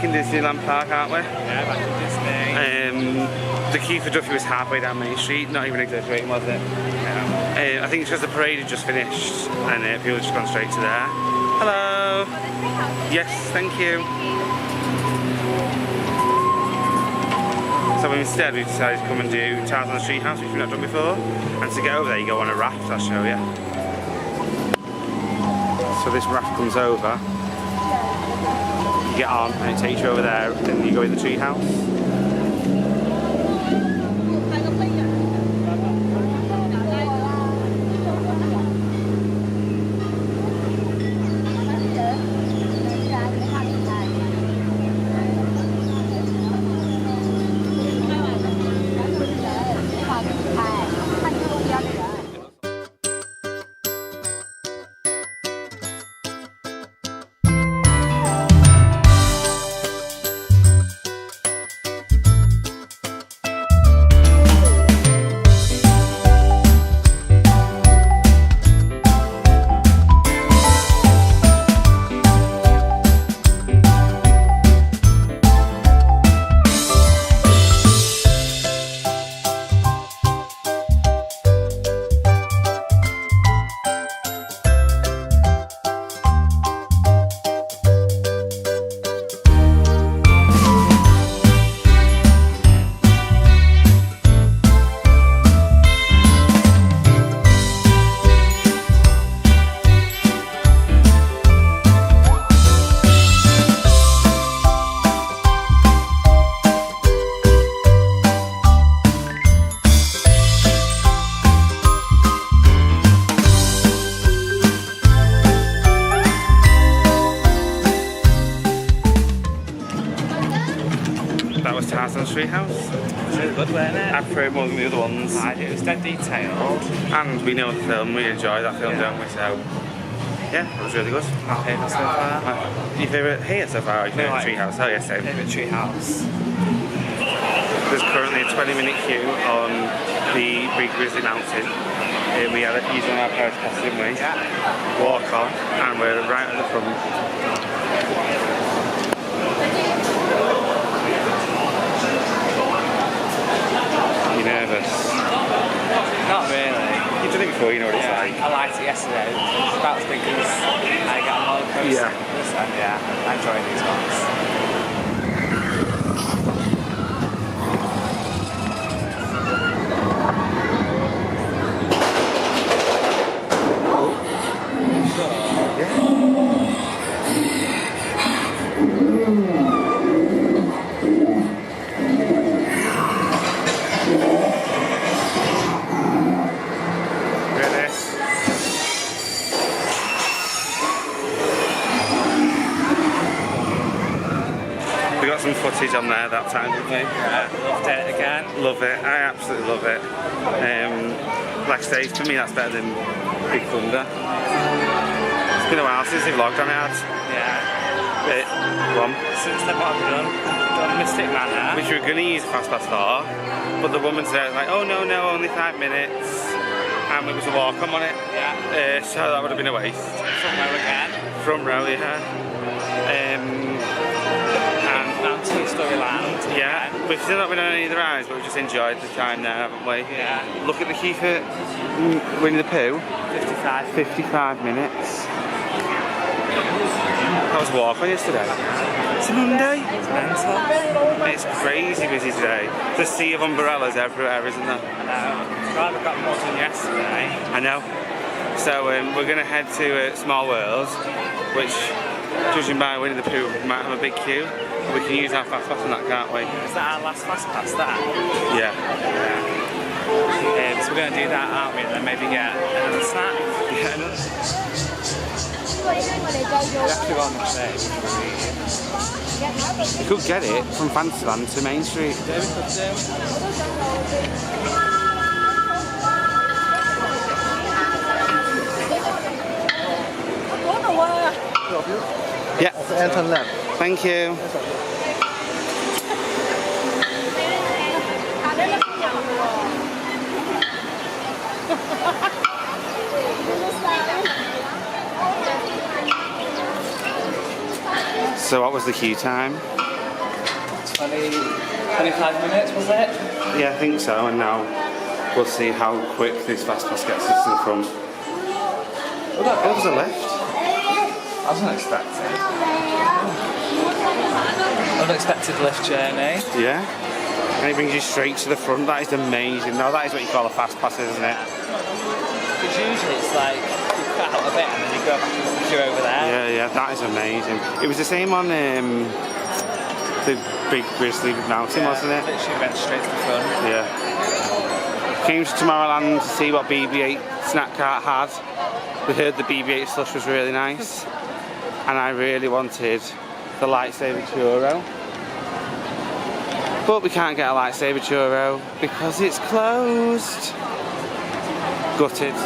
back in Disneyland Park, aren't we? Yeah, back in Disney. The queue for Duffy was halfway down Main Street, not even exaggerating, was it? Yeah. I think it's because the parade had just finished and people had just gone straight to there. Hello! Yes, thank you. So instead we decided to come and do Tarzans Tree House, which we've not done before. And to get over there you go on a raft, I'll show you. So this raft comes over, you get on and it takes you over there, then you go in the tree house. That was Tarzan's Tree House. It was really good, wasn't it? I preferred more than the other ones. It was dead detailed. And we know the film, we enjoy that film, don't we? So, yeah, it was really good. My favourite so far. Your favourite here so far? Your favourite tree house? Oh, yes, same. Favourite tree house. There's currently a 20-minute queue on the Big Grizzly Mountain. We had using our Paris pass, didn't we? Yeah. Walk on, and we're right at the front. You nervous? Not really. You've done it before, you know what it's like. I liked it yesterday. It was about as big as I got on roller coaster. And yeah, I enjoy these ones. We got some footage on there that time, didn't we? Yeah, loved it again. Love it, I absolutely love it. Like I say, for me that's better than Big Thunder. It's been a while since they've vlogged on it. Yeah. One. Since then, what have we done? Done Mystic Manor. Which we were going to use Fast Pass for, but the woman said like, oh no, only 5 minutes. And it was a walk-on on it. Yeah. So that would have been a waste. Front row again. Front row, yeah. And two-story land. Yeah, we've still not been on any of the rides, but we've just enjoyed the time there, haven't we? Yeah. Look at the queue for Winnie the Pooh. 55 minutes. That was a walk on yesterday. It's a Monday. It's mental. It's crazy busy today. There's a sea of umbrellas everywhere, isn't there? I know. Glad we got more than yesterday. I know. So we're going to head to Small World, which, judging by Winnie the Pooh, might have a big queue. We can use our fast pass on that, can't we? Is that our last fast pass, that? Yeah. So we're going to do that, aren't we? And then maybe get another snack. Yeah. We have to go on the train. You could get it from Fantasyland to Main Street. Yeah, we could do. Yeah. Turn left. Thank you. So what was the queue time? 25 minutes, was it? Yeah, I think so, and now we'll see how quick this fast pass gets us to the front. Oh, that was a lift. I wasn't expecting. Unexpected lift journey. Yeah. And it brings you straight to the front. That is amazing. Now that is what you call a fast pass, isn't it? Because usually it's like you cut out a bit and then you go back and you're over there. Yeah, yeah, that is amazing. It was the same on the big Grizzly Mountain, wasn't it? Literally went straight to the front. Yeah. Came to Tomorrowland to see what BB-8 snack cart had. We heard the BB-8 slush was really nice. And I really wanted the lightsaber churro. But we can't get a lightsaber churro because it's closed. Gutted.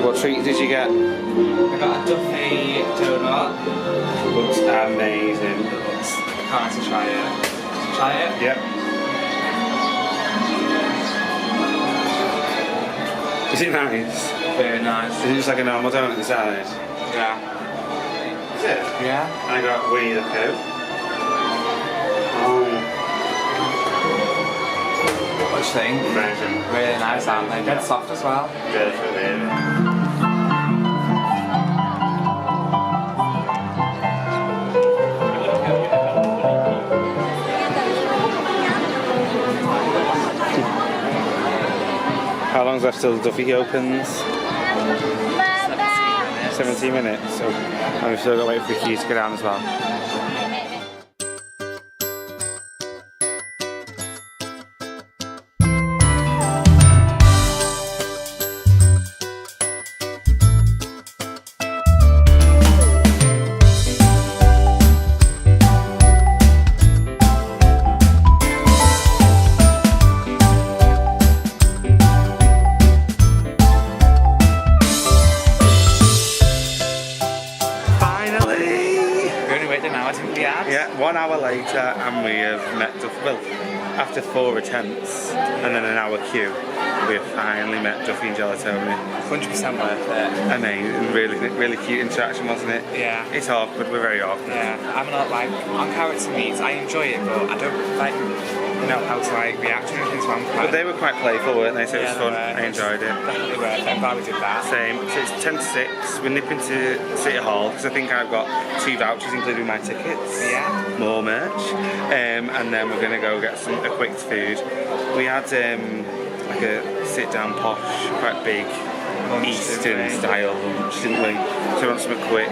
What treat did you get? I got a Duffy donut. Looks amazing. Can't wait to try it. Try it? Yep. Is it nice? Very nice. Is it just like a normal donut inside? Yeah. Is it? Yeah. I got Winnie the Pooh. What do you think? Amazing. Really nice, aren't they? Dead soft as well. Really. How long's left till Duffy opens? 17 minutes. So we've still got to wait for the queue to go down as well. Yeah, 1 hour later and we have met Duffy. Well, after 4 attempts and then an hour queue, we have finally met Duffy and Gelatoni. 100% worth it. Amazing, really cute interaction, wasn't it? Yeah. It's awkward, we're very awkward. Yeah, I'm not like, on character meets, I enjoy it, but I don't like, know how to like react to anything, so I'm quite... But they were quite playful, weren't they? So it was fun. Were. I enjoyed it. Definitely worth it. I'm glad we did that. Same. So it's 10 to 6. We're nipping to City Hall because I think I've got 2 vouchers including my tickets. Yeah. More merch. And then we're going to go get a quick food. We had like a sit-down posh, quite big Eastern style lunch, didn't we? So we want something quick,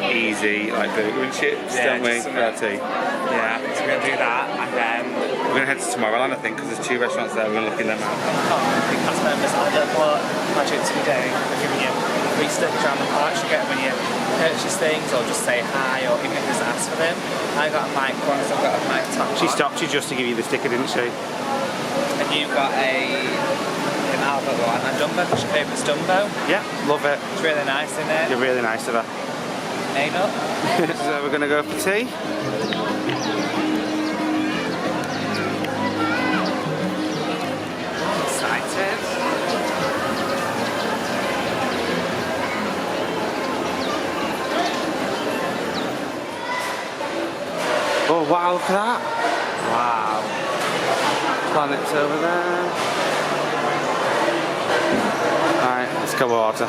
easy, like burger and chips, don't we? For our tea. Yeah, so we're going to do that and then... We're going to head to Tomorrowland, I think, because there's 2 restaurants there, we're going to look in them out. The cast members at what Magic today are giving you free stickers around the park you get when you purchase things or just say hi or even if there's ask for them. I got a mic once, I've got a mic top. She stopped you just to give you the sticker, didn't she? And you've got an Albert one and Dumbo, because your favourite's Dumbo. Yeah, love it. It's really nice, isn't it? You're really nice to her. Ain't up. So we're going to go for tea. Excited. Oh wow, look at that. Wow. Planets over there. Alright, let's go order.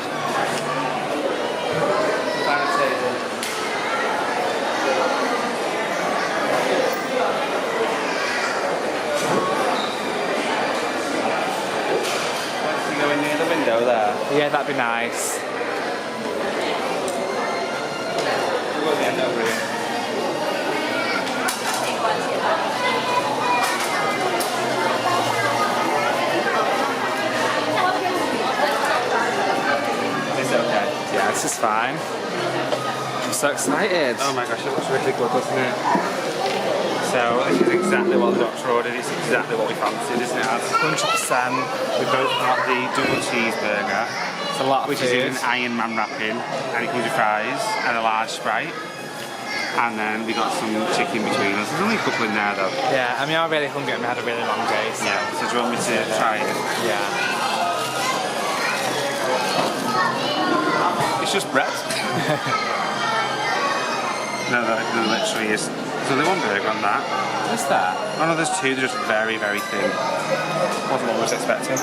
Go in near the window there. Yeah, that'd be nice. fine. I'm so excited. Oh my gosh, it looks really good, doesn't it? So this is exactly what the doctor ordered. It's exactly what we fancied, isn't it? 100%. We both got the double cheeseburger, It's a lot of which food. is in an Iron Man wrapping, and it comes with fries and a large Sprite. And then we got some chicken between us. There's only a couple in there though. Yeah, I mean, I'm really hungry and we had a really long day, so. Yeah, so do you want me to try it? Yeah. It's just bread. no, literally is. There's only one burger on that. What's that? Oh no, there's two, they're just very, very thin. Wasn't what I was expecting.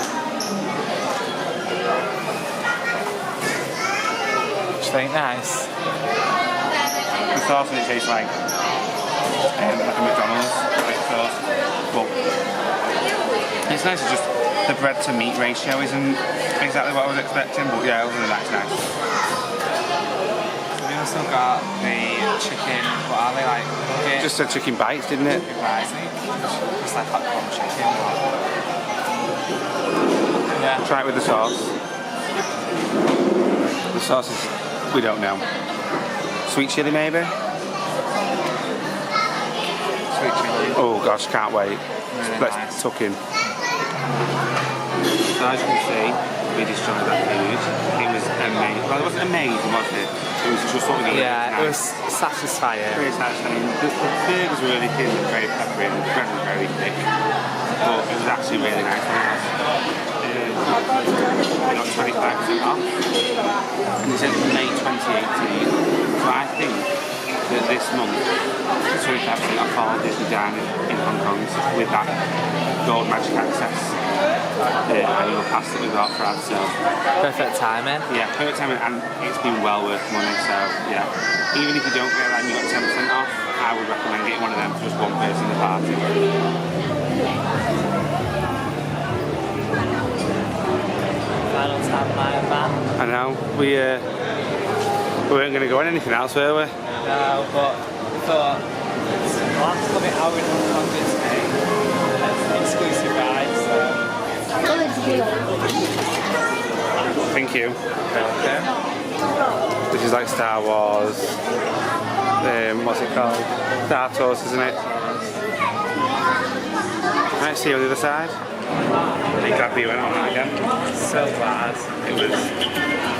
Do you think nice? The sauce and it tastes like a McDonald's like sauce. But it's nice, it's just the bread to meat ratio isn't exactly what I was expecting, but yeah, other than that, it's nice. We also got the chicken, what are they like? Nuggets? Just said chicken bites, didn't it? Chicken bites, it's like hot corn chicken. Yeah. Try it with the sauce. The sauce is, we don't know. Sweet chilli maybe? Sweet chilli. Oh gosh, can't wait. Really Let's nice. tuck in. So as you can see, we destroyed that food. It was amazing. Well, it wasn't amazing, was it? It was just what we needed. Yeah, it was satisfying. Very satisfying. The burgers were really thin and very peppery, and the bread was very thick. But it was actually really nice. We got 25% off. And it says May 2018. So I think that this month, 25% off all Disney dining in Hong Kong with that Gold Magic Access annual pass that we got for ourselves. Perfect timing. Yeah, perfect timing, and it's been well worth money, so yeah. Even if you don't get that and you got 10% off, I would recommend getting one of them for just one person in the party. Final time, Iron Man. I know, we weren't going to go on anything else, were we? No, but we thought, well, I'm coming out in Hong Kong Disney. That's an exclusive ride, so. Thank you. Okay. This is like Star Wars, what's it called? Star Tours, isn't it? Right, see you on the other side. I'm glad we went on that again. So glad. It was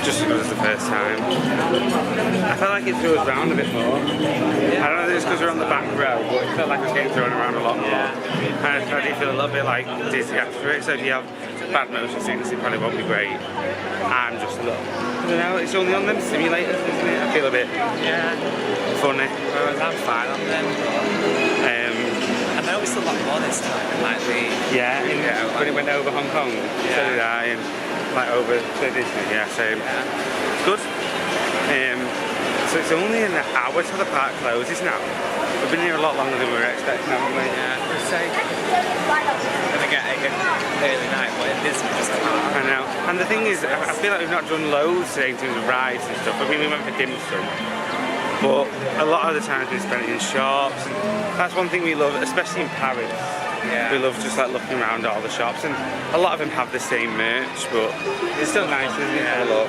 just as good as the first time. I felt like it threw us around a bit more. I don't know if it's because we're on the back row, but it felt like it was getting thrown around a lot more. And I do feel a little bit like dizzy after it, so if you have bad motion sickness it probably won't be great. I'm just a little, I don't know, it's only on them simulators, isn't it? I feel a bit funny. Whereas I'm fine on them. I noticed a lot more this time, like the... When it went over Hong Kong, so did I, and like over to Disney, so it's good. So it's only an hour till the park closes now. We've been here a lot longer than we were expecting, haven't we? Yeah, we're saying we're gonna get a early night, but it isn't just a park. I know. And the thing is, I feel like we've not done loads today in terms of rides and stuff. I mean, we went for dim sum. But a lot of the time we spent it in shops, and that's one thing we love, especially in Paris. Yeah. We love just like looking around at all the shops, and a lot of them have the same merch, but it's still nice, isn't it? Yeah. Look.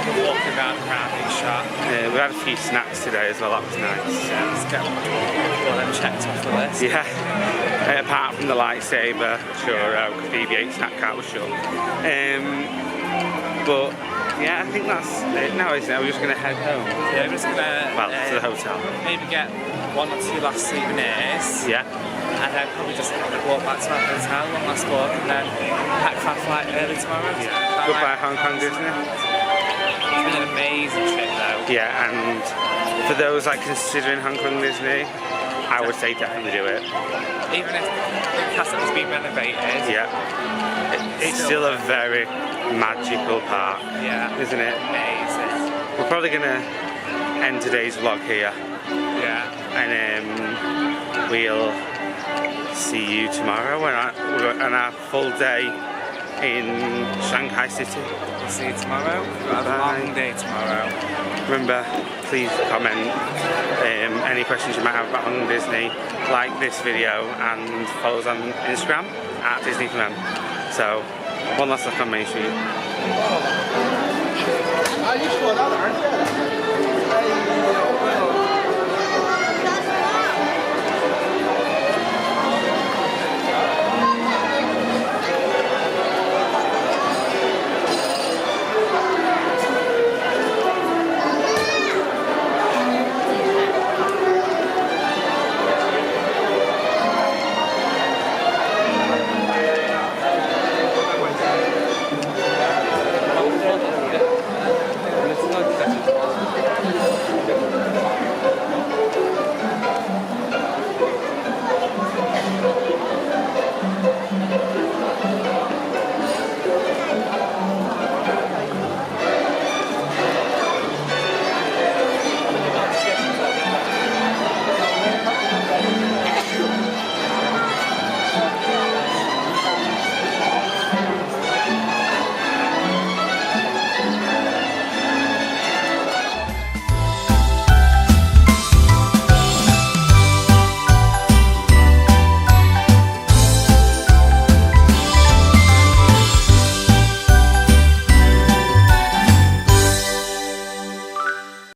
We're walking around each shop. We had a few snacks today as well, that was nice. Yeah, let's get all them checked off the list. Yeah. Apart from the lightsaber, churro, BB-8 snack cart was shut. But yeah, I think that's it now, isn't it? We're just going to head home. Yeah, we're just gonna to the hotel. maybe get one or two last souvenirs. Yeah. And then probably just walk back to our hotel, one last walk, and then pack for our flight early tomorrow. Yeah. Goodbye Hong Kong Disney. It's been an amazing trip though. Yeah, and for those like considering Hong Kong Disney, I would say definitely do it. Even if the castle has been renovated. Yeah. It's still a very magical park. Yeah. Isn't it? Amazing. We're probably gonna end today's vlog here. Yeah. And we'll see you tomorrow on our full day in Shanghai City. We'll see you tomorrow. We've got a long day tomorrow. Remember, please comment any questions you might have about Hong Kong Disney, like this video and follow us on Instagram at DisneyFM. So, one last look on Main Street. 啊，你说到哪儿去了？哎呦！